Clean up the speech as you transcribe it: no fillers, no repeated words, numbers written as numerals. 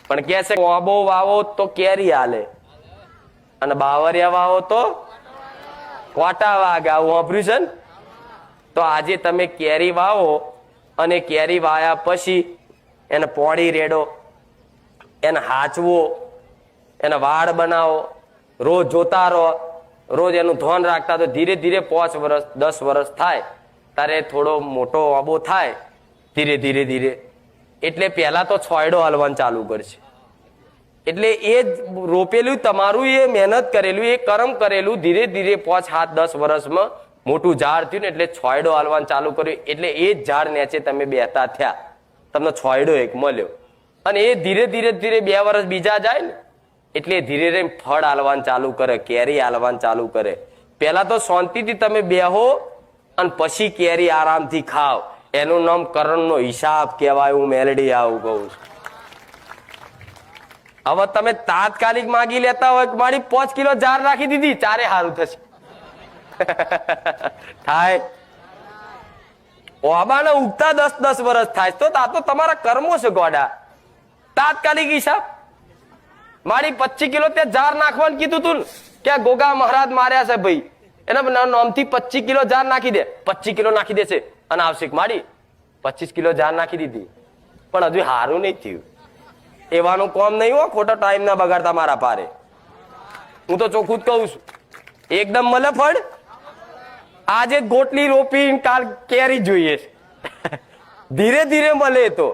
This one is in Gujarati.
પણ કે છે ઓબો વાવો તો કેરી હાલે અને બાવરિયા વાવો તો કોટા વાગે. આવું વાપર્યું છે ને? તો આજે તમે કેરી વાવો અને કેરી વાયા પછી એને પોણી રેડો, એને હાચવો, એને વાડ બનાવો, રોજ જોતા રહો, રોજ એનું ધ્યાન રાખતા, તો ધીરે ધીરે 5 વર્ષ 10 વર્ષ થાય તારે થોડો મોટો આબો થાય ધીરે ધીરે ધીરે. એટલે પહેલા તો છોયડો હાલવાનું ચાલુ કરશે. એટલે એ રોપેલું તમારું, એ મહેનત કરેલું, એ કર્મ કરેલું ધીરે ધીરે 5 7 10 વર્ષમાં મોટું ઝાડ થયું ને એટલે છોયડો હાલવાનું ચાલુ કર્યું. એટલે એ જ ઝાડ નીચે તમે બેઠા થયા, તમને છોયડો એક મળ્યો. અને એ ધીરે ધીરે ધીરે 2 વર્ષ બીજા જાય ને એટલે ધીરે ધીરે ફળ હાલવાનું ચાલુ કરે, કેરી હાલવાનું ચાલુ કરે. પહેલા તો શાંતિથી તમે બેહો અને પછી કેરી આરામથી ખાઓ. એનું નામ કરણનો હિસાબ કહેવાય. હું મેલડી આવું કહું છું. હવે તમે તાત્કાલિક માગી લેતા હોય કે મારી 5 કિલો ઝાડ રાખી દીધી, ચારે સારું થશે. થાય ઓબાને ઉગતા 10 વર્ષ થાય તો આ તો તમારા કર્મો છે ગોડા. તાત્કાલિક હિસાબ મારી 25 કિલો ત્યાં ઝાડ નાખવાનું કીધું તું કે ગોગા મહારાજ માર્યા છે ભાઈ, એના નામથી 25 કિલો ઝાડ નાખી દે. 25 કિલો નાખી દેશે અને આવશે મારી 25 કિલો ઝાડ નાખી દીધી, પણ હજુ સારું નહીં થયું. એવાનું કોમ નહીં હો, ખોટો ટાઈમ ના બગાડતા મારા પારે. હું તો ચોખ્ખું જ કહું છું. એકદમ મળે ફળ. આજે ગોટલી રોપી કાલ કેરી જોઈએ. ધીરે ધીરે મળે તો